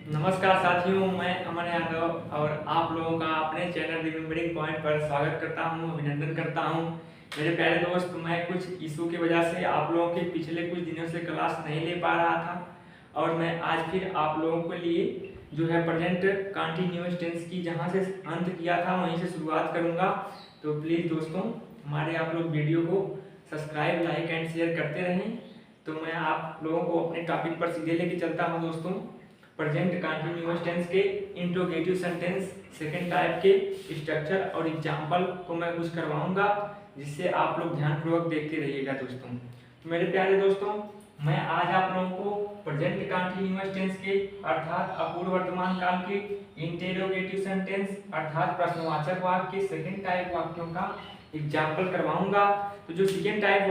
नमस्कार साथियों, मैं अमन यादव और आप लोगों का अपने चैनल रिमेम्बरिंग पॉइंट पर स्वागत करता हूं, अभिनंदन करता हूं। मेरे प्यारे दोस्त, मैं कुछ इशू की वजह से आप लोगों के पिछले कुछ दिनों से क्लास नहीं ले पा रहा था और मैं आज फिर आप लोगों के लिए जो है प्रेजेंट कंटिन्यूअस टेंस की जहां से अंत किया था वहीं से शुरुआत करूंगा। तो प्लीज़ दोस्तों, हमारे आप लोग वीडियो को सब्सक्राइब, लाइक एंड शेयर करते रहें। तो मैं आप लोगों को अपने टॉपिक पर सीधे लेके चलता हूँ दोस्तों। प्रेजेंट कंटिन्यूअस टेंस के इंट्रोगेटिव सेंटेंस सेकंड टाइप के स्ट्रक्चर और एग्जांपल को मैं कुछ करवाऊंगा, जिससे आप लोग ध्यानपूर्वक देखते रहिएगा दोस्तों। तो मेरे प्यारे दोस्तों, मैं आज आप लोगों को प्रेजेंट कंटिन्यूअस टेंस के अर्थात अपूर्व वर्तमान काल के इंटेरोगेटिव सेंटेंस अर्थात प्रश्नवाचक वाक्य के सेकंड टाइप वाक्यों का एग्जाम्पल करवाऊंगा। तो जो सेकंड टाइप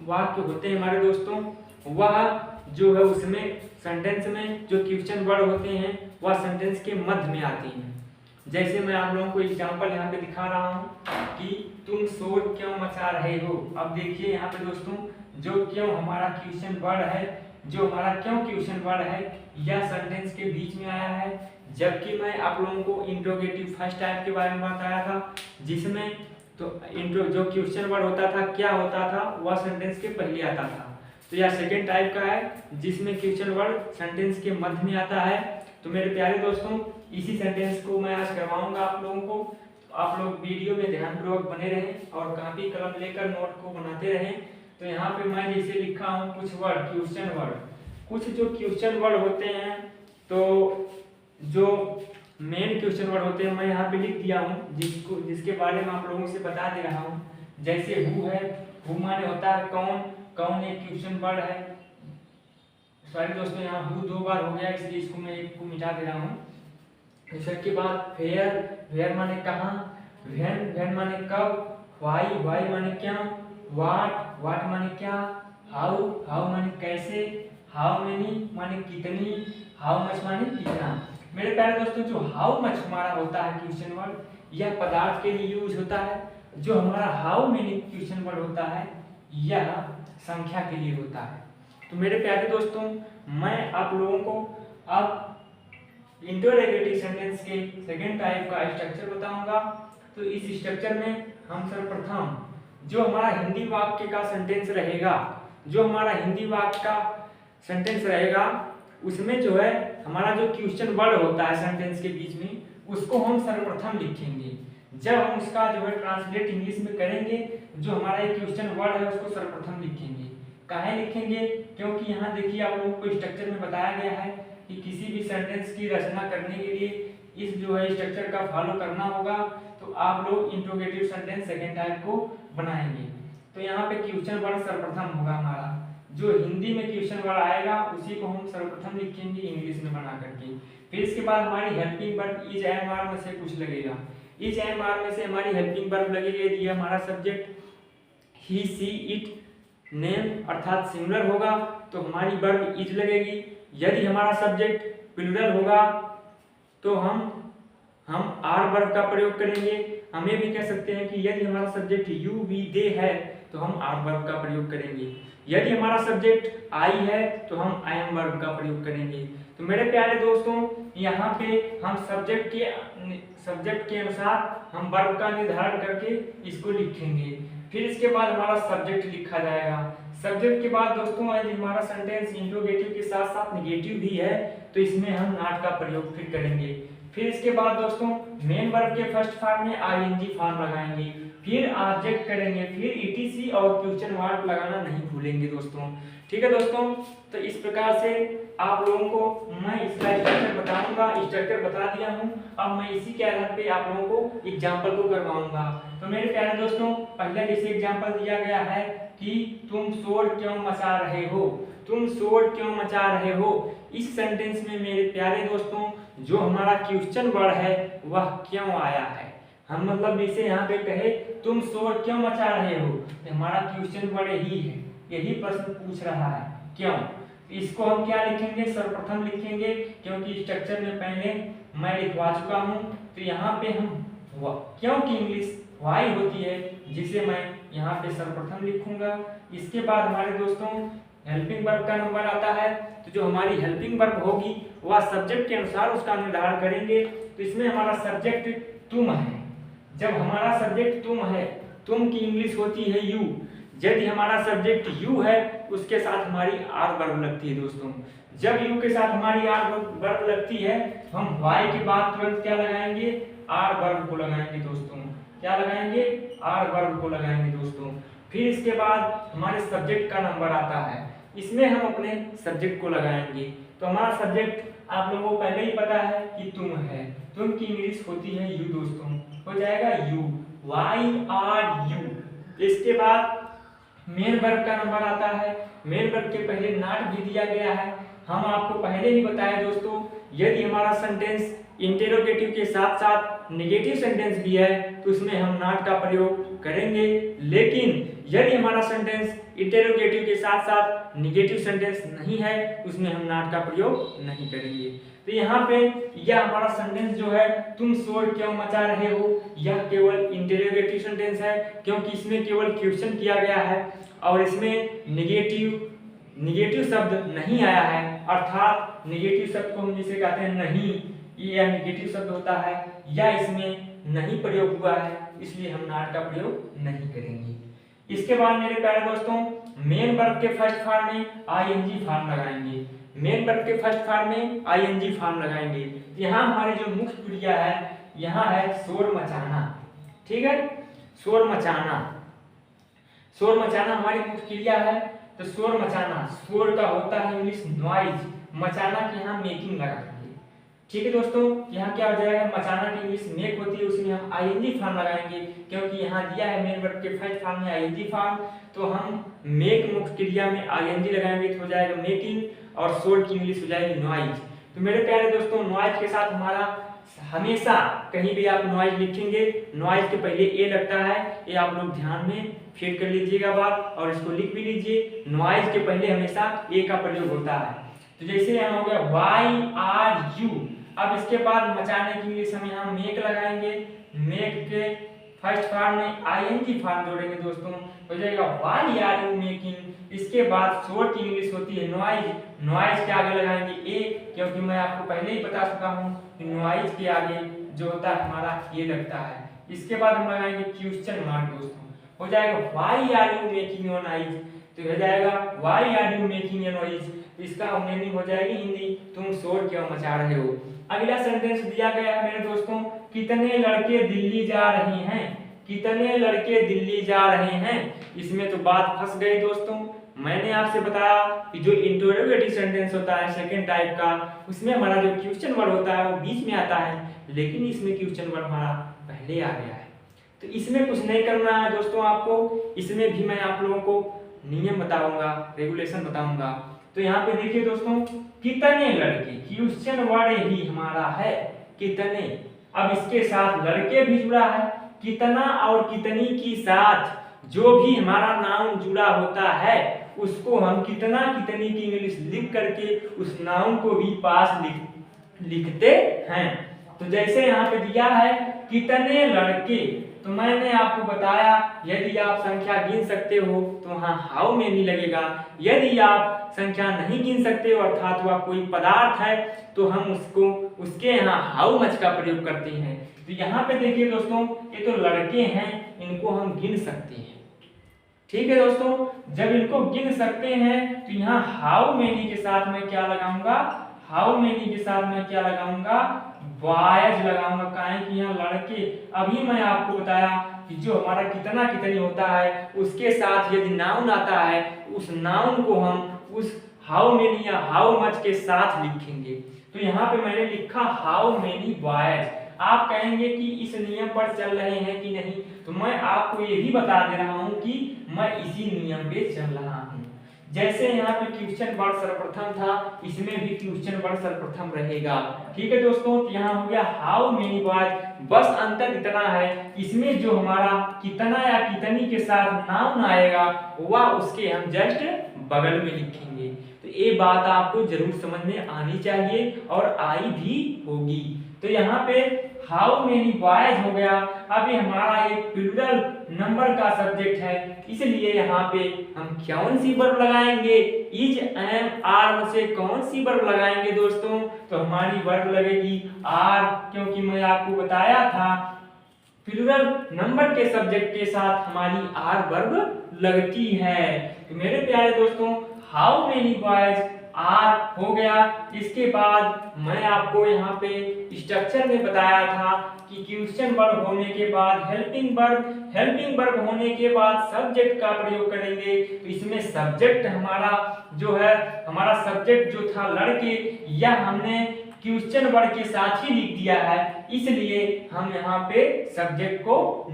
वाक्य होते हैं हमारे दोस्तों, वह जो है उसमें सेंटेंस में जो क्वेश्चन वर्ड होते हैं वह सेंटेंस के मध्य में आती हैं। जैसे मैं आप लोगों को एग्जांपल यहाँ पे दिखा रहा हूँ कि तुम शोर क्यों मचा रहे हो। अब देखिए यहाँ पे दोस्तों, जो क्यों हमारा क्वेश्चन वर्ड है, जो हमारा क्यों क्वेश्चन वर्ड है, यह सेंटेंस के बीच में आया है। जबकि मैं आप लोगों को इंट्रोगेटिव फर्स्ट टाइप के बारे में बताया था, जिसमें तो इंट्रो जो क्वेश्चन वर्ड होता था, क्या होता था, वह सेंटेंस के पहले आता था। तो यह सेकेंड टाइप का है जिसमें क्वेश्चन वर्ड सेंटेंस के मध्य में आता है। तो मेरे प्यारे दोस्तों, इसी सेंटेंस को मैं आज करवाऊंगा आप लोगों को। तो आप लोग वीडियो में ध्यानपूर्वक बने रहें और कॉपी कलम लेकर नोट को बनाते रहें। तो यहाँ पे मैं जैसे लिखा हूँ कुछ वर्ड, क्वेश्चन वर्ड, कुछ जो क्वेश्चन वर्ड होते हैं, तो जो मेन क्वेश्चन वर्ड होते हैं मैं यहाँ पे लिख दिया हूँ, जिसके बारे में आप लोगों से बता दे रहा हूँ। जैसे हु है, हु माने होता है कौन, कौन एक क्वेश्चन वर्ड है। सॉरी दोस्तों, यहाँ हु दो बार हो गया इसलिए इसको मैं एक को मिटा दे रहा हूँ। इसके बाद वेयर, वेयर माने कहाँ, व्हेन, व्हेन माने कब, व्हाई, व्हाई माने क्या, व्हाट, व्हाट माने क्या, हाउ, हाउ माने कैसे, हाउ मेनी माने कितनी, हाउ मच माने कितना। मेरे प्यारे दोस्तों, जो हाउ मच हमारा होता है क्वेश्चन वर्ड, यह पदार्थ के लिए यूज होता है। जो हमारा हाउ मेनी क्वेश्चन वर्ड होता है, यह संख्या के लिए होता है। तो मेरे प्यारे दोस्तों, मैं आप लोगों को अब इंटरोगेटिव सेंटेंस के सेकंड टाइप का स्ट्रक्चर बताऊंगा। तो इस स्ट्रक्चर में हम सर्वप्रथम जो हमारा हिंदी वाक्य का सेंटेंस रहेगा, जो हमारा हिंदी वाक्य का सेंटेंस रहेगा, उसमें जो है हमारा जो क्वेश्चन वर्ड होता है सेंटेंस के बीच में, उसको हम सर्वप्रथम लिखेंगे। जब हम उसका जो है ट्रांसलेट इंग्लिश में करेंगे, जो हमारा एक क्वेश्चन वर्ड है उसको सर्वप्रथम लिखेंगे। काहे लिखेंगे? क्योंकि यहाँ देखिए आप लोगों को स्ट्रक्चर में बताया गया है कि किसी भी सेंटेंस की रचना करने के लिए इस जो है स्ट्रक्चर का फॉलो करना होगा। तो आप लोग इंट्रोगेटिव सेंटेंस सेकेंड टाइप को बनाएंगे। तो यहाँ पे क्वेश्चन वर्ड सर्वप्रथम होगा हमारा, जो हिंदी में क्वेश्चन वर्ड आएगा उसी को हम सर्वप्रथम लिखेंगे इंग्लिश में बना करके। फिर इसके बाद हमारी helping verb is am are में से कुछ लगेगा। इज एम आर में से हमारी हेल्पिंग वर्ब लगेगी। यदि हमारा subject he, she, it, name अर्थात सिंगुलर होगा तो हमारी वर्ब इज लगेगी। यदि हमारा सब्जेक्ट प्लूरल होगा तो हम आर वर्ब का प्रयोग करेंगे। हम ये भी कह सकते हैं कि यदि हमारा सब्जेक्ट यू, वी, दे है तो हम आर वर्ब का प्रयोग करेंगे। यदि हमारा सब्जेक्ट आई है तो हम आई एम वर्ब का प्रयोग करेंगे। तो मेरे प्यारे दोस्तों, यहाँ पे हम सब्जेक्ट के अनुसार हम वर्ब का निर्धारण करके इसको लिखेंगे। फिर इसके बाद हमारा सब्जेक्ट लिखा जाएगा। सब्जेक्ट के बाद दोस्तों, यदि हमारा सेंटेंस इंट्रोगेटिव के साथ साथ नेगेटिव भी है तो इसमें हम नॉट का प्रयोग फिर करेंगे। फिर इसके बाद दोस्तों, मेन वर्ब के फर्स्ट फॉर्म में आईएनजी फॉर्म लगाएंगे, फिर ऑब्जेक्ट करेंगे, फिर ईटीसी और क्वेश्चन मार्क लगाना नहीं भूलेंगे दोस्तों। ठीक है दोस्तों, तो इस प्रकार से आप लोगों को मैं इसका स्ट्रक्चर बताऊंगा, स्ट्रक्चर बता दिया हूं। अब मैं इसी के आधार पे आप लोगों को एग्जांपल को करवाऊंगा। तो मेरे प्यारे दोस्तों, पहले जैसे एग्जांपल दिया गया है कि तुम शोर क्यों मचा रहे हो, तुम शोर क्यों मचा रहे हो। इस सेंटेंस में मेरे प्यारे दोस्तों, जो हमारा क्वेश्चन वर्ड है वह क्यों आया है। हम मतलब इसे यहाँ पे कहे तुम शोर क्यों मचा रहे हो, तो हमारा क्वेश्चन वर्ड यही है, यही प्रश्न पूछ रहा है क्यों। इसको हम क्या लिखेंगे? सर्वप्रथम लिखेंगे, क्योंकि स्ट्रक्चर में पहले मैं लिखवा चुका हूँ। तो यहाँ पे हम क्यों की इंग्लिश वाई होती है, जिसे मैं यहाँ पे सर्वप्रथम लिखूंगा। इसके बाद हमारे दोस्तों हेल्पिंग वर्ब का नंबर आता है। तो जो हमारी हेल्पिंग वर्ब होगी वह सब्जेक्ट के अनुसार उसका निर्धारण करेंगे। तो इसमें हमारा सब्जेक्ट तुम है। जब हमारा सब्जेक्ट तुम है, तुम की इंग्लिश होती है यू। यदि हमारा सब्जेक्ट यू है उसके साथ हमारी आर वर्ब लगती है दोस्तों। जब यू के साथ हमारी आर वर्ब लगती है हम वाई के बाद तुरंत क्या लगाएंगे, आर वर्ब को लगाएंगे दोस्तों। क्या लगाएंगे, आर वर्ब को लगाएंगे दोस्तों। फिर इसके बाद हमारे सब्जेक्ट का नंबर आता है, इसमें हम अपने सब्जेक्ट को लगाएंगे। तो हमारा सब्जेक्ट आप लोगों को पहले ही पता है कि तुम है। तुम की इंग्लिश होती है यू दोस्तों, हो जाएगा यू, वाई आर यू। इसके बाद मेन वर्ब का नंबर आता है। मेन वर्ब के पहले नॉट भी दिया गया है। हम आपको पहले ही बताया दोस्तों, यदि हमारा सेंटेंस इंटेरोगेटिव के साथ साथ नेगेटिव सेंटेंस भी है तो उसमें हम नॉट का प्रयोग करेंगे। लेकिन यदि हमारा सेंटेंस इंटेरोगेटिव के साथ साथ नेगेटिव सेंटेंस नहीं है उसमें हम नॉट का प्रयोग नहीं करेंगे। तो यहाँ पे यह हमारा सेंटेंस जो है तुम शोर क्यों मचा रहे हो, यह केवल इंटेरोगेटिव सेंटेंस है क्योंकि इसमें केवल क्वेश्चन किया गया है और इसमें निगेटिव शब्द नहीं आया है। अर्थात निगेटिव शब्द को हम जिसे कहते हैं नहीं, ये निगेटिव शब्द होता है या इसमें नहीं प्रयोग हुआ है, इसलिए हम नॉट का प्रयोग नहीं करेंगे। इसके बाद मेरे प्यारे दोस्तों मेन वर्ब के फर्स्ट फॉर्म में आईएनजी फॉर्म लगाएंगे। मेन वर्ब के फर्स्ट फॉर्म में आईएनजी फॉर्म लगाएंगे। तो यहाँ हमारी जो मुख्य क्रिया है यहाँ है शोर मचाना। ठीक है, शोर मचाना, शोर मचाना हमारी मुख्य क्रिया है। तो शोर मचाना, शोर का होता है इंग्लिश नॉइज, मचाना के यहाँ मेकिंग लगाएंगे। ठीक है दोस्तों, यहाँ क्या हो जाएगा, मचाना की इंग्लिश मेक होती है, उसमें हम आईएनजी फॉर्म लगाएंगे क्योंकि यहाँ दिया है मेन वर्ब के फर्स्ट फॉर्म में आईएनजी फॉर्म। तो हम मेक मुख्य क्रिया में आईएनजी लगाएंगे तो हो जाएगा मेकिंग और शोर की इंग्लिश हो जाएगी नॉइज। तो मेरे प्यारे दोस्तों नॉइज के साथ हमारा हमेशा कहीं भी आप नॉइज लिखेंगे, नॉइज के पहले ए लगता है, ये आप लोग ध्यान में फिट कर लीजिएगा बात और इसको लिख भी लीजिए। नॉइज के पहले हमेशा ए का प्रयोग होता है। तो जैसे यहाँ हो गया वाई आर यू। अब इसके बाद मचाने की इंग्लिश हम यहाँ मेक लगाएंगे। मेक के फर्स्ट फॉर्म में आईएनजी फॉर्म जोड़ेंगे दोस्तों, हो जाएगा वाई आर यू मेकिंग। इसके बाद शोर की इंग्लिश होती है नॉइज। नॉइज के आगे लगाएंगे ए क्योंकि मैं आपको पहले ही बता चुका हूँ कि नॉइज के आगे जो होता है हमारा ए लगता है। इसके बाद हम लगाएंगे क्वेश्चन मार्क दोस्तों, हो जाएगा why are you making your noise. तो हो जाएगा why are you making your noise. इसका मीनिंग हो जाएगी हिंदी, तुम शोर क्यों मचा रहे हो। अगला सेंटेंस दिया गया है मेरे दोस्तों, कितने लड़के दिल्ली जा रहे हैं, कितने लड़के दिल्ली जा रहे हैं। इसमें तो बात फंस गई दोस्तों। मैंने आपसे बताया कि जो इंटरोगेटिव सेंटेंस होता है सेकंड टाइप का, उसमें हमारा जो क्वेश्चन वर्ड होता है वो बीच में आता है, लेकिन इसमें क्वेश्चन वर्ड हमारा पहले आ गया है। तो इसमें कुछ नहीं करना है दोस्तों आपको, इसमें भी मैं आप लोगों को नियम बताऊंगा, रेगुलेशन बताऊंगा। तो यहाँ पे देखिए दोस्तों, कितने लड़के, क्वेश्चन वर्ड ही हमारा है कितने। अब इसके साथ लड़के भी जुड़ा है, कितना और कितनी की साथ जो भी हमारा नाउन जुड़ा होता है उसको हम कितना कितनी की इंग्लिश लिख करके उस नाउन को भी पास लिखते हैं। तो जैसे यहाँ पे दिया है कितने लड़के, तो मैंने आपको बताया यदि आप संख्या गिन सकते हो तो वहाँ हाउ मेनी लगेगा। यदि आप संख्या नहीं गिन सकते हो अर्थात वह कोई पदार्थ है तो हम उसको उसके यहाँ हाउ मच का प्रयोग करते हैं। तो यहाँ पे देखिए दोस्तों, ये तो लड़के हैं, इनको हम गिन सकते हैं। ठीक है दोस्तों, जब इनको गिन सकते हैं तो यहाँ हाउ मेनी के साथ मैं क्या लगाऊंगा, हाउ मेनी के साथ मैं क्या लगाऊंगा, बॉयज लगाऊंगा। काहे कि यहाँ लड़के, अभी मैं आपको बताया कि जो हमारा कितना कितनी होता है उसके साथ यदि नाउन आता है उस नाउन को हम उस हाउ मेनी या हाउ मच के साथ लिखेंगे। तो यहाँ पे मैंने लिखा हाउ मेनी बॉयज। आप कहेंगे कि इस नियम पर चल रहे हैं कि नहीं, तो मैं आपको ये भी बता दे रहा हूँ कि मैं इसी नियम पे चल रहा हूँ। जैसे यहाँ पे क्वेश्चन वर्ड सर्वप्रथम था, इसमें भी क्वेश्चन वर्ड सर्वप्रथम रहेगा। ठीक है दोस्तों, तो यहाँ हो गया हाउ मेनी बॉयज, बस अंतर इतना है इसमें जो हमारा कितना या कितनी के साथ नाउन आएगा वह उसके हम जस्ट बगल में लिखेंगे। तो ये बात आपको जरूर समझ में आनी चाहिए और आई भी होगी। तो यहाँ पे हाउ मेनी बॉयज हो गया। अभी हमारा एक प्लूरल नंबर का सब्जेक्ट है, इसलिए यहाँ पे हम कौन सी वर्ब लगाएंगे, इज एम आर में से कौन सी वर्ब लगाएंगे दोस्तों, तो हमारी वर्ब लगेगी आर, क्योंकि मैं आपको बताया था प्लूरल नंबर के सब्जेक्ट के साथ हमारी आर वर्ब लगती है। तो मेरे प्यारे दोस्तों हाउ मेनी बॉयज आर हो गया। इसके बाद मैं आपको यहाँ पे स्ट्रक्चर में बताया था कि क्वेश्चन वर्ब होने के बाद हेल्पिंग वर्ब होने के बाद सब्जेक्ट का प्रयोग करेंगे। तो इसमें सब्जेक्ट हमारा जो है, हमारा सब्जेक्ट जो था लड़के, यह हमने क्वेश्चन वर्ड के साथ ही लिख दिया है, इसलिए हम यहाँ पे सब्जेक्ट को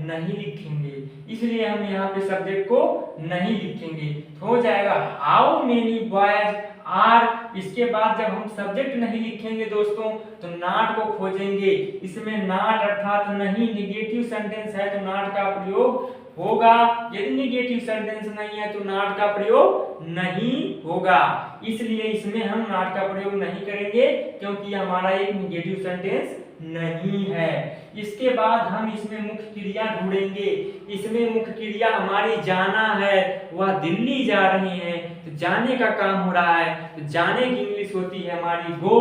नहीं लिखेंगे। तो हो जाएगा हाउ मेनी बॉयज आर। इसके बाद जब हम सब्जेक्ट नहीं लिखेंगे दोस्तों तो नॉट को खोजेंगे। इसमें नॉट अर्थात नहीं, निगेटिव सेंटेंस है तो नॉट का प्रयोग होगा, यदि निगेटिव सेंटेंस नहीं है तो नॉट का प्रयोग नहीं होगा। इसलिए इसमें हम नॉट का प्रयोग नहीं करेंगे क्योंकि हमारा एक निगेटिव सेंटेंस नहीं है। इसके बाद हम इसमें मुख्य क्रिया ढूंढेंगे। इसमें मुख्य क्रिया हमारी जाना है, वह दिल्ली जा रहे हैं, तो जाने का काम हो रहा है। तो जाने की इंग्लिश होती है हमारी गो।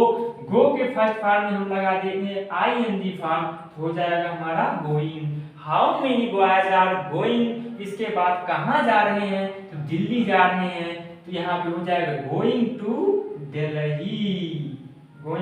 गो के फर्स्ट फॉर्म में हम लगा देंगे आईएनजी फॉर्म, हो जाएगा हमारा going. How many boys are going. इसके बाद कहाँ जा रहे हैं, तो दिल्ली जा रहे हैं, तो यहाँ पे हो जाएगा गोइंग टू दिल्ली। और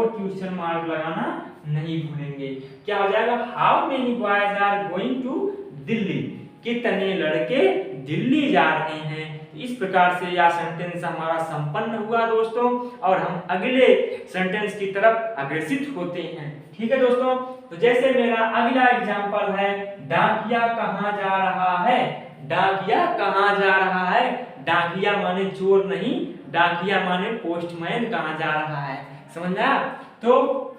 क्वेश्चन मार्क लगाना नहीं भूलेंगे। क्या हो जाएगा, how many boys are going to Delhi. कितने लड़के दिल्ली जा रहे हैं। इस प्रकार से यह सेंटेंस हमारा संपन्न हुआ दोस्तों, और हम अगले सेंटेंस की तरफ अग्रसित होते हैं। ठीक है दोस्तों, तो जैसे मेरा अगला एग्जांपल है, डाकिया कहाँ जा रहा है। डाकिया कहाँ जा रहा है, डाकिया माने चोर नहीं, डाकिया माने पोस्टमैन कहाँ जा रहा है, समझ में आया। तो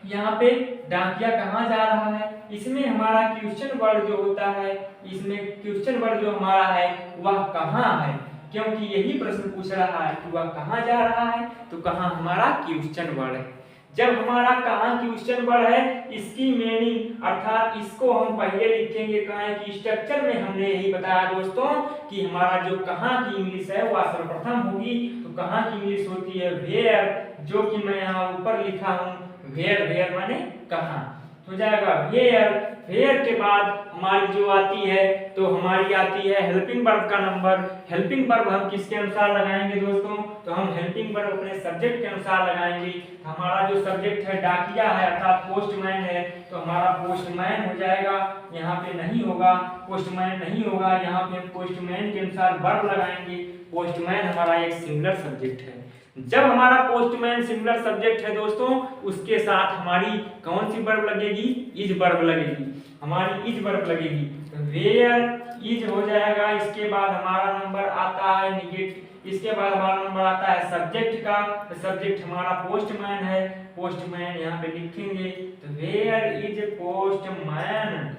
यहाँ पे डाकिया कहाँ जा रहा है, इसमें हमारा क्वेश्चन वर्ड जो होता है, इसमें क्वेश्चन वर्ड जो हमारा है वह कहाँ है, क्योंकि यही प्रश्न पूछ रहा है कि वह कहाँ जा रहा है, तो कहाँ हमारा क्वेश्चन वर्ड है। जब हमारा कहाँ क्वेश्चन वर्ड है, इसकी मीनिंग अर्थात इसको हम पहले लिखेंगे कहाँ की स्ट्रक्चर में। हमने यही बताया दोस्तों कि हमारा जो कहाँ की इंग्लिश है वह सर्वप्रथम होगी। तो कहाँ की इंग्लिश होती है वेयर, जो कि मैं यहाँ ऊपर लिखा हूँ वेयर। वेयर माने कहाँ, तो जाएगा वेयर। वेयर के बाद हमारी जो आती है, तो हमारी आती है हेल्पिंग वर्ब का नंबर। हेल्पिंग वर्ब हम किसके अनुसार लगाएंगे दोस्तों, तो हम हेल्पिंग वर्ब अपने सब्जेक्ट के अनुसार लगाएंगे। हमारा जो सब्जेक्ट है डाकिया है अर्थात पोस्टमैन है, तो हमारा पोस्टमैन हो जाएगा, यहाँ पे नहीं होगा, पोस्टमैन नहीं होगा, यहाँ पे हम पोस्टमैन के अनुसार वर्ब लगाएंगे। पोस्टमैन हमारा एक सिंगुलर सब्जेक्ट है। जब हमारा पोस्टमैन सिंगुलर सब्जेक्ट है दोस्तों, उसके साथ हमारी कौन सी वर्ब लगेगी, इज वर्ब लगेगी, हमारी इज वर्ब लगेगी। वेयर इज हो जाएगा। इसके बाद हमारा नंबर आता है निगेटिव, इसके बाद हमारा नंबर आता है सब्जेक्ट का। तो सब्जेक्ट हमारा पोस्टमैन है, पोस्टमैन यहाँ पे लिखेंगे। तो where is postman,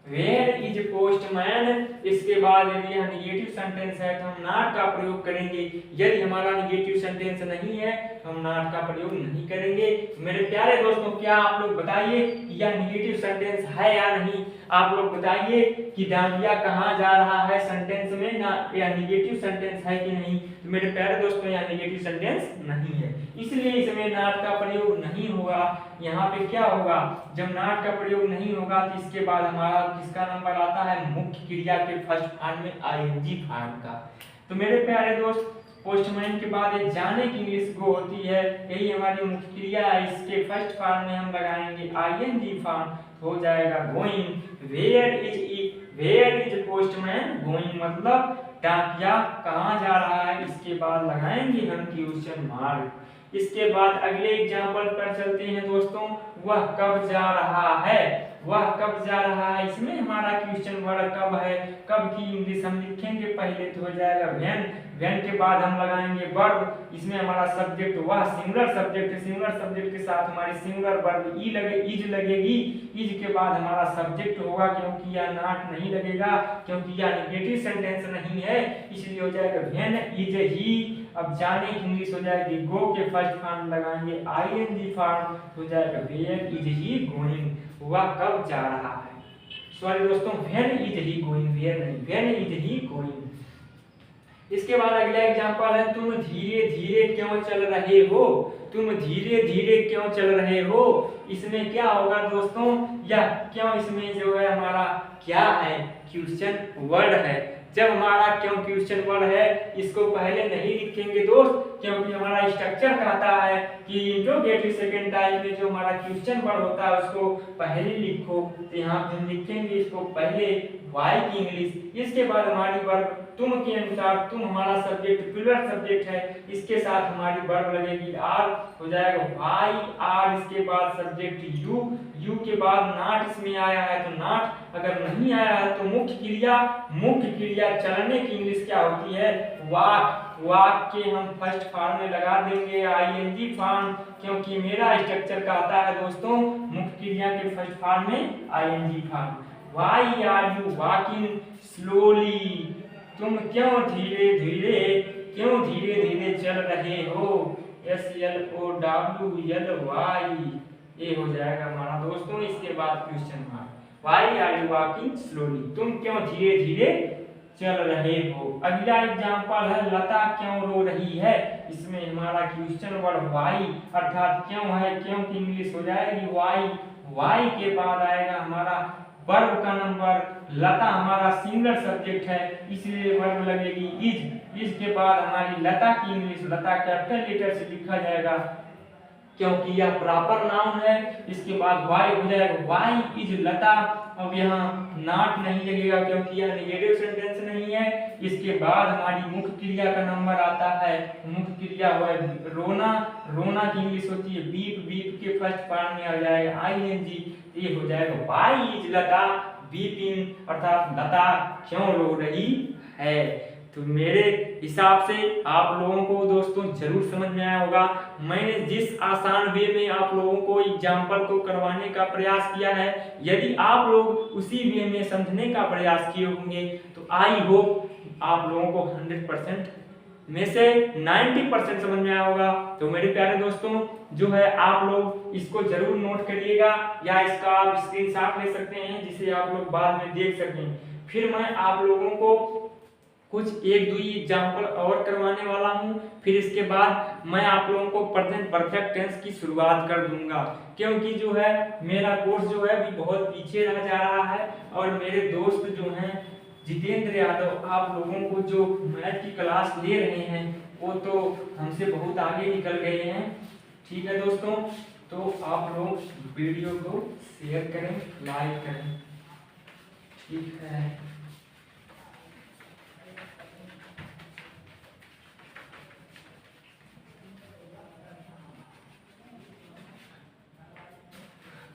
where is postman. इसके बाद यदि यह निगेटिव सेंटेंस है तो हम नॉट का प्रयोग करेंगे। यदि हमारा निगेटिव सेंटेंस नहीं है तो हम नॉट का प्रयोग नहीं करेंगे। मेरे प्यारे दोस्तों, क्या आप लोग बताइए कि यह निगेटिव सेंटेंस है या नहीं। आप लोग बताइए कि डाकिया कहाँ जा रहा है सेंटेंस में ना, यह निगेटिव सेंटेंस है कि नहीं। तो मेरे प्यारे दोस्तों, यह निगेटिव सेंटेंस नहीं है, इसलिए इसमें नॉट का प्रयोग नहीं होगा। यहाँ पे क्या होगा, जब नॉट का प्रयोग नहीं होगा तो इसके बाद हमारा किसका नंबर आता है, मुख्य क्रिया के फर्स्ट फॉर्म में आईएनजी फॉर्म का। तो मेरे प्यारे दोस्त, पोस्टमैन के बाद एक जाने की इंग्लिश गो होती है, यही हमारी मुख्य क्रिया है। इसके फर्स्ट फॉर्म में हम लगाएंगे आईएनजी फॉर्म, हो जाएगा going. Where is postman going, मतलब डाकिया कहाँ जा रहा है, इसके बाद लगाएंगे हम क्वेश्चन मार्क। इसके बाद अगले एग्जाम्पल पर चलते हैं दोस्तों। वह कब जा रहा है, वह कब जा रहा है, इसमें हमारा क्वेश्चन वर्ड कब है। कब की इंग्लिश हम लिखेंगे, पहले तो हो जाएगा व्हेन, व्हेन के बाद हम लगाएंगे वर्ब, इसमें हमारा सब्जेक्ट वह सिंगुलर सब्जेक्ट है, सिंगुलर सब्जेक्ट के साथ हमारी सिंगुलर वर्ब इज लगेगी, इज के बाद हमारा सब्जेक्ट होगा, क्योंकि यह नॉट नहीं लगेगा, क्योंकि यह नेगेटिव सेंटेंस नहीं है, इसलिए हो जाएगा व्हेन इज ही। अब जाने की इंग्लिश हो जाएगी गो के फर्स्ट फॉर्म लगाएंगे आईएनजी फॉर्म, हो जाएगा वेयर इज ही गोइंग, वह कब जा रहा है। सॉरी दोस्तों, when is he going, where नहीं, व्हेन इज ही गोइंग। इसके बाद अगला एग्जांपल है तुम धीरे धीरे क्यों चल रहे हो, तुम धीरे धीरे क्यों चल रहे हो। इसमें क्या होगा दोस्तों, यह क्यों इसमें जो है हमारा क्या है, क्वेश्चन वर्ड है। जब हमारा क्यों क्वेश्चन वर्ड है, इसको पहले नहीं लिखेंगे दोस्त, क्योंकि हमारा स्ट्रक्चर कहता है कि इंट्रोगेटिव सेकंड टाइप में जो हमारा क्वेश्चन वर्ड होता है उसको पहले लिखो। तो यहाँ पे हम लिखेंगे इसको पहले वाई की इंग्लिश, इसके बाद हमारी वर्ब तुम के अनुसार, तुम हमारा सब्जेक्ट प्लूरल सब्जेक्ट है, इसके साथ हमारी वर्ब लगेगी आर, हो जाएगा वाई आर, इसके बाद सब्जेक्ट यू, यू के बाद नॉट इसमें आया है तो नॉट, अगर नहीं आया है तो मुख्य क्रिया, मुख्य क्रिया चलने की इंग्लिश क्या होती है, वॉक, वॉक के हम फर्स्ट फॉर्म में लगा देंगे आईएनजी फॉर्म, क्योंकि मेरा स्ट्रक्चर कहता है दोस्तों मुख्य क्रिया के फर्स्ट फॉर्म में ING form. Why are you walking slowly? तुम क्यों धीरे धीरे, क्यों धीरे धीरे चल रहे हो, SLOWLY, ये हो जाएगा हमारा दोस्तों। इसके बाद question mark, Why are you walking slowly? तुम क्यों धीरे धीरे चल रहे हो। अगला एग्जांपल है लता क्यों रो रही है, इसमें हमारा क्वेश्चन वर्ड वाई अर्थात क्यों है, क्यों की इंग्लिश हो जाएगी वाई, वाई के बाद आएगा हमारा वर्ब का नंबर, लता हमारा सिंगुलर सब्जेक्ट है इसलिए वर्ब लगेगी इज, इज के बाद हमारी लता की इंग्लिश, लता कैपिटल लेटर से लिखा जाएगा क्योंकि यह प्रॉपर नाउन है। इसके बाद वाई हो जाएगा वाई इज लता, अब यहाँ नॉट नहीं लगेगा क्योंकि यह नेगेटिव सेंटेंस नहीं है। इसके बाद हमारी मुख्य क्रिया का नंबर आता है, मुख्य क्रिया है रोना, रोना की इंग्लिश होती है बीप, बीप के फर्स्ट फॉर्म में आ जाएगा आईएनजी, ये हो जाएगा वाई इज लता बीपिंग अर्थात लता क्यों रो रही है। तो मेरे हिसाब से आप लोगों को दोस्तों जरूर समझ में आया होगा। मैंने जिस आसान वे में आप लोगों को एग्जाम्पल को करवाने का प्रयास किया है, यदि आप लोग उसी वे में समझने का प्रयास किए होंगे तो आई होप आप लोगों को 100% में से 90% समझ में आया होगा। तो मेरे प्यारे दोस्तों जो है आप लोग इसको जरूर नोट करिएगा या इसका आप स्क्रीनशॉट ले सकते हैं जिसे आप लोग बाद में देख सकें। फिर मैं आप लोगों को कुछ एक दो एग्जाम्पल और करवाने वाला हूं, फिर इसके बाद मैं आप लोगों को प्रेजेंट परफेक्ट टेंस की शुरुआत कर दूंगा, क्योंकि जो है मेरा कोर्स जो है अभी बहुत पीछे रह जा रहा है और मेरे दोस्त जो हैं जितेंद्र यादव आप लोगों को जो मैथ की क्लास ले रहे हैं वो तो हमसे बहुत आगे निकल गए हैं। ठीक है दोस्तों, तो आप लोग वीडियो को शेयर करें, लाइक करें। ठीक है,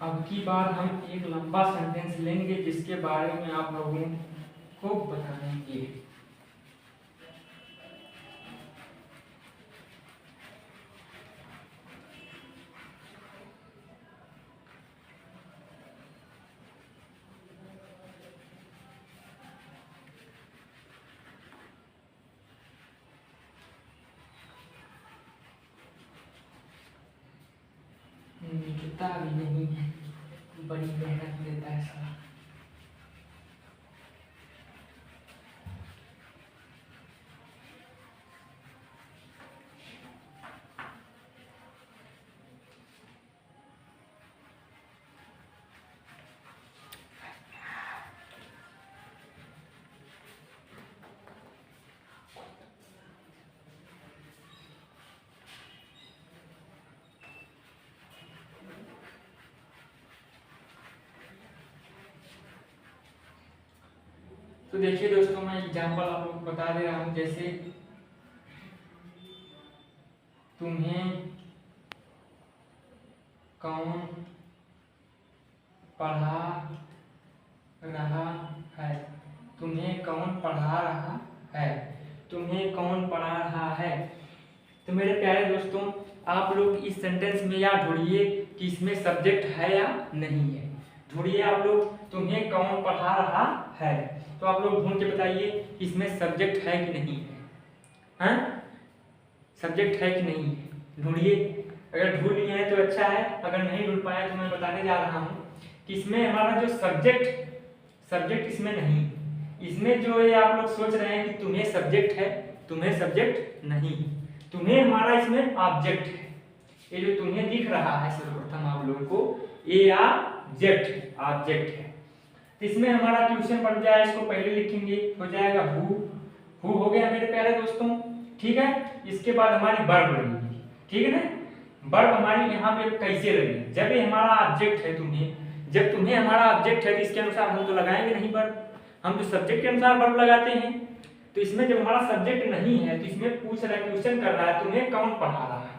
अब की बार हम एक लंबा सेंटेंस लेंगे जिसके बारे में आप लोगों को बताएंगे। निकलता भी नहीं है, बड़ी मेहनत लेता है साला। तो देखिए दोस्तों मैं एग्जांपल आप लोग को बता दे रहा हूं, जैसे तुम्हें कौन पढ़ा रहा है, तुम्हें कौन पढ़ा रहा है, तुम्हें कौन पढ़ा रहा है। तो मेरे प्यारे दोस्तों, आप लोग इस सेंटेंस में या ढूंढिए कि इसमें सब्जेक्ट है या नहीं है। ढूंढिए आप लोग, तुम्हें कौन पढ़ा रहा है, तो आप लोग ढूंढ के बताइए इसमें सब्जेक्ट है कि नहीं है। हाँ, सब्जेक्ट है कि नहीं है, ढूंढिए। अगर ढूंढ लिए हैं तो अच्छा है, अगर नहीं ढूंढ पाए तो मैं बताने जा रहा हूँ कि इसमें हमारा जो सब्जेक्ट इसमें नहीं। इसमें जो है आप लोग सोच रहे हैं कि तुम्हें सब्जेक्ट है, तुम्हें सब्जेक्ट नहीं, तुम्हें हमारा इसमें ऑब्जेक्ट है। ये जो तुम्हें दिख रहा है सर्वप्रथम आप लोगों को, ये ऑब्जेक्ट है। तो इसमें हमारा क्वेश्चन बढ़ जाए, इसको पहले लिखेंगे, हो जाएगा हु हो गया मेरे प्यारे दोस्तों, ठीक है। इसके बाद हमारी वर्ब लगेगी, ठीक है ना। वर्ब हमारी यहाँ पे कैसे लगेगी, जब ये हमारा ऑब्जेक्ट है, जब तुम्हें हमारा ऑब्जेक्ट है तो इसके अनुसार हम तो लगाएंगे नहीं वर्ब, हम तो सब्जेक्ट के अनुसार वर्ब लगाते हैं। तो इसमें जब हमारा सब्जेक्ट नहीं है तो इसमें पूछ रहा है, क्वेश्चन कर रहा है तुम्हें कौन पढ़ा रहा है,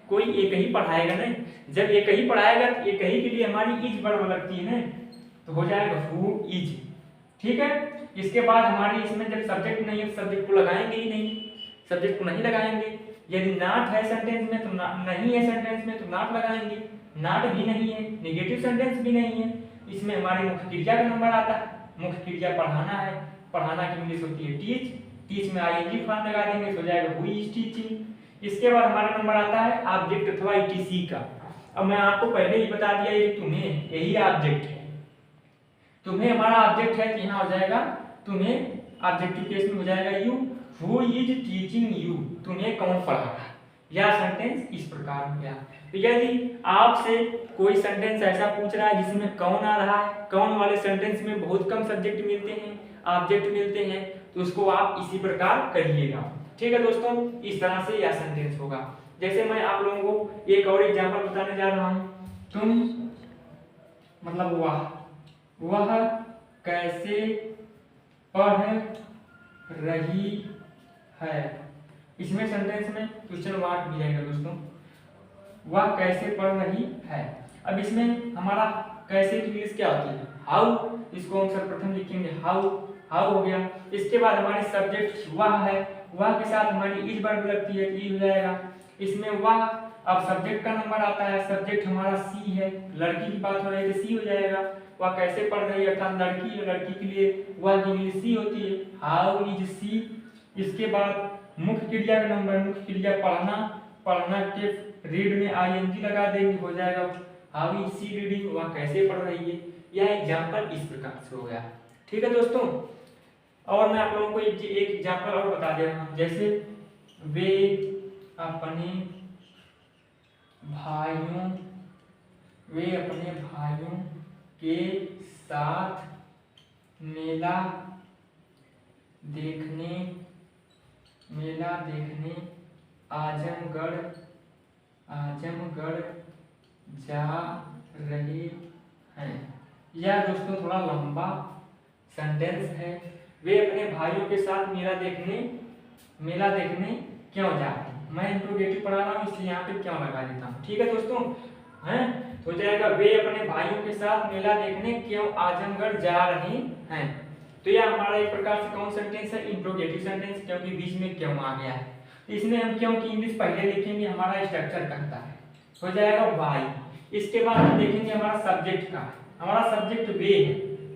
कोई एक ही पढ़ाएगा नहीं। जब एक ही पढ़ाएगा तो एक ही के लिए हमारी इज वर्ब लगती है ना, तो हो जाएगा हु इज, ठीक है। इसके बाद हमारी इसमें जब सब्जेक्ट नहीं है तो सब्जेक्ट को लगाएंगे ही नहीं, सब्जेक्ट को नहीं लगाएंगे। यदि नॉट है सेंटेंस में तो नहीं है सेंटेंस में तो नॉट लगाएंगे, नॉट भी नहीं है, नेगेटिव सेंटेंस भी नहीं है। इसमें हमारी मुख्य क्रिया का नंबर आता है, मुख्य क्रिया पढ़ाना है, पढ़ाना की इंग्लिश होती है टीच में आईएनजी फॉर्म लगा देंगे तो हो जाएगा हु इज टीचिंग। इसके बाद हमारा नंबर आता है ऑब्जेक्ट अथवा ईटीसी का। अब मैं आपको पहले ही बता दिया ये तुम्हें यही ऑब्जेक्ट है, तुम्हें हमारा ऑब्जेक्ट है तो यहाँ हो जाएगा तुम्हें ऑब्जेक्टिव केस में हो जाएगा you, who is teaching you, तुम्हें कौन पढ़ा रहा है। यह सेंटेंस इस प्रकार हो गया। तो यदि आपसे कोई सेंटेंस ऐसा पूछ रहा है जिसमें कौन आ रहा है, कौन वाले सेंटेंस में बहुत कम सब्जेक्ट मिलते हैं, ऑब्जेक्ट मिलते हैं, तो उसको आप इसी प्रकार करिएगा, ठीक है दोस्तों। इस तरह से यह सेंटेंस होगा। जैसे मैं आप लोगों को एक और एग्जांपल बताने जा रहा हूं, तुम मतलब वह कैसे पढ़ रही है। इसमें सेंटेंस में क्वेश्चन मार्क भी रहेगा दोस्तों, वह कैसे पढ़ रही है। अब इसमें हमारा कैसे की इंग्लिश क्या होती है, हाउ, इसको हम सर्वप्रथम लिखेंगे हाउ हो गया। इसके बाद हमारी सब्जेक्ट वह है, वह के साथ हमारी इज वर्ब लगती है, ई हो जाएगा। इसमें वह, अब सब्जेक्ट का नंबर आता है, सब्जेक्ट हमारा सी है, लड़की की बात हो रही है तो सी हो जाएगा। वह कैसे पढ़ रही है अर्थात लड़की, लड़की के लिए वह की इंग्लिश सी होती है, हाउ इज सी। इसके बाद मुख्य क्रिया का नंबर, मुख्य क्रिया पढ़ना के रीड में आईएनजी लगा देंगे, हो जाएगा हाउ इज सी रीडिंग, वह कैसे पढ़ रही है। यह एग्जांपल इस प्रकार से हो गया, ठीक है दोस्तों। और मैं आप लोगों को एक एग्जांपल और बता दे रहा हूं, जैसे वे अपने भाइयों के साथ मेला देखने आजमगढ़ जा रहे हैं। यह दोस्तों थोड़ा लंबा सेंटेंस है। वे अपने भाइयों के साथ मेला देखने क्यों जा रहे हैं। मैं इंट्रोगेटिव पढ़ा रहा हूँ इसलिए यहाँ पे क्यों लगा देता हूँ, ठीक है दोस्तों। हैं तो जाएगा वे अपने भाइयों के साथ मेला देखने क्यों आजमगढ़ जा रहे हैं। तो यह हमारा एक प्रकार से कौन सेंटेंस है, इंट्रोगेटिव सेंटेंस, क्योंकि बीच में क्यों आ गया है। इसमें हम क्यों की इंग्लिश पहले लिखेंगे, हमारा स्ट्रक्चर करता है, हो जाएगा वाई। इसके बाद हम देखेंगे हमारा सब्जेक्ट का, हमारा सब्जेक्ट वे है,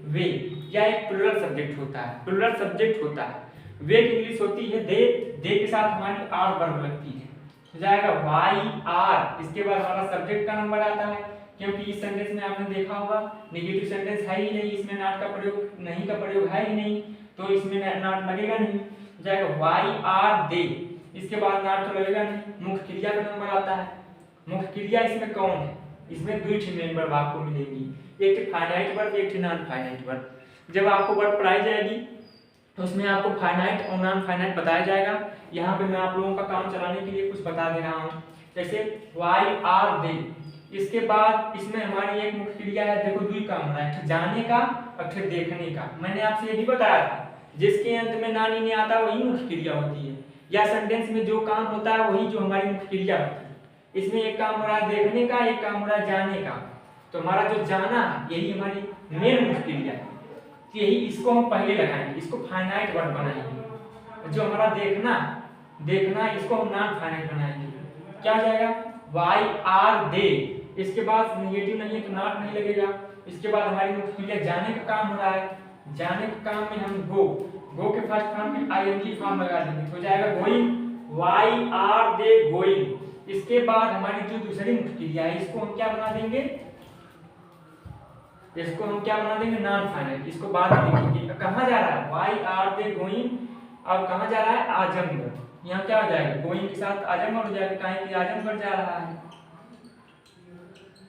वे या एक प्लूरल सब्जेक्ट होता है, वे की इंग्लिश होती है दे के साथ हमारी आर वर्ब लगती है, हो जाएगा वाई आर। इसके बाद हमारा सब्जेक्ट का नंबर आता है, क्योंकि इस सेंटेंस में आपने देखा होगा नेगेटिव सेंटेंस है ही नहीं, इसमें नॉट का प्रयोग है ही नहीं, तो इसमें नॉट लगेगा नहीं, हो जाएगा वाई आर दे। इसके बाद नॉट तो लगेगा नहीं, मुख्य क्रिया का नंबर आता है। मुख्य क्रिया इसमें कौन है, इसमें दो मेंबर आपको मिलेंगी, एक फाइनाइट वर्ब, एक नॉन फाइनाइट वर्ब। जब आपको वर्ब पढ़ाई जाएगी तो उसमें आपको फाइनाइट और नॉन फाइनाइट बताया जाएगा। यहाँ पे मैं आप लोगों का काम चलाने के लिए कुछ बता दे रहा हूँ, जैसे वाई आर दे। इसके बाद इसमें हमारी एक मुख्य क्रिया है, देखो दुई काम हो रहा है, जाने का और देखने का। मैंने आपसे ये भी बताया था, जिसके अंत में नानी नहीं आता वही मुख्य क्रिया होती है, या सेंटेंस में जो काम होता है वही जो हमारी मुख्य क्रिया होती है। इसमें एक काम हो रहा है देखने का, एक काम हो रहा है जाने का। तो हमारा जो जाना यही हमारी मेन मुख्य क्रिया है, यही इसको हम पहले लगाएंगे, इसको फाइनाइट वर्ड बनाएंगे। जो हमारा देखना इसको हम नॉन फाइनाइट बनाएंगे। क्या हो जाएगा, वाई आर दे, इसके बाद निगेटिव नहीं है तो नॉट नहीं लगेगा। इसके बाद हमारी मुख्य क्रिया जाने का काम हो रहा है, जाने के काम में हम गो के फर्स्ट फॉर्म में आईएनजी फॉर्म लगा देंगे तो हो जाएगा going, why are they going. इसके बाद हमारी जो दूसरी मुख्य क्रिया है इसको हम क्या बना देंगे, इसको हम क्या बना देंगे, नॉन फाइनाइट। इसको बाद में लिखेंगे। कहां जा रहा है, वाई आर दे गोइंग, अब कहां जा रहा है, आजमगढ़। यहाँ क्या हो जाएगा, गोइंग के साथ आजमगढ़ हो जाएगा, काहे कि आजमगढ़ जा रहा है।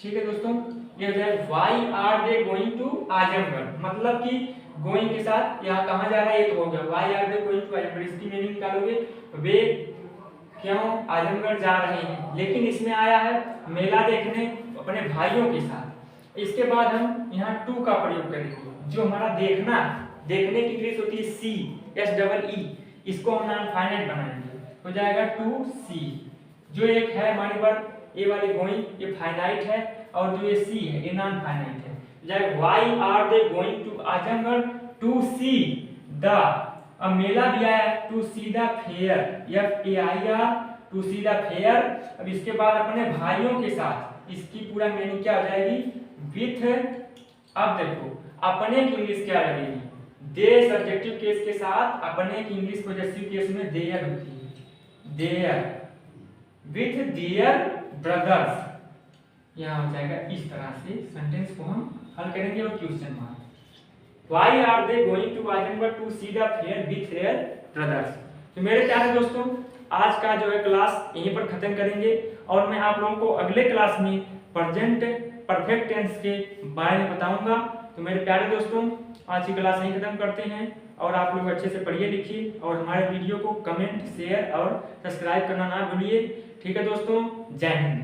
ठीक है दोस्तों, ये हो जाएगा why are they going to Azamgarh, मतलब कि गोइंग के साथ यहाँ कहां जा रहा है, ये तो हो गया, why are they going to Azamgarh. इसकी मीनिंग निकालोगे, वे क्यों आजमगढ़ जा रहे हैं, लेकिन इसमें आया है मेला देखने अपने भाइयों के साथ। इसके बाद हम यहाँ टू का प्रयोग करेंगे। जो हमारा देखने की इंग्लिश होती है सी, एस डबल ई, इसको हम नॉन फाइनाइट बनाएंगे, हो जाएगा टू सी। जो एक है हमारे पास ए वाली गोइंग, ये फाइनाइट है, और जो ये सी है ये नॉन फाइनाइट है। जाए why are they going to Azamgarh to see the, अब मेला भी आया to see the fair, F A I R, to see the fair. अब इसके बाद अपने भाइयों के साथ, इसकी पूरा मीनिंग क्या हो जाएगी, विथ। अब देखो अपने की इंग्लिश क्या लगेगी, दे सब्जेक्टिव केस के साथ अपने की इंग्लिश पॉजेसिव केस में देयर होती है, देयर विथ देयर ब्रदर्स। यहाँ हो जाएगा इस तरह से सेंटेंस को हम हल करेंगे और question mark. Why are they going to Aजमगढ़ to see the fair with their brothers? तो मेरे प्यारे दोस्तों, आज का जो है क्लास यहीं पर खत्म करेंगे और मैं आप लोगों को अगले क्लास में प्रेजेंट परफेक्ट टेंस के बारे में बताऊंगा। तो मेरे प्यारे दोस्तों, आज की क्लास यहीं खत्म करते हैं और आप लोग अच्छे से पढ़िए लिखिए और हमारे वीडियो को कमेंट, शेयर और सब्सक्राइब करना ना भूलिए। ठीक है दोस्तों, जय हिंद।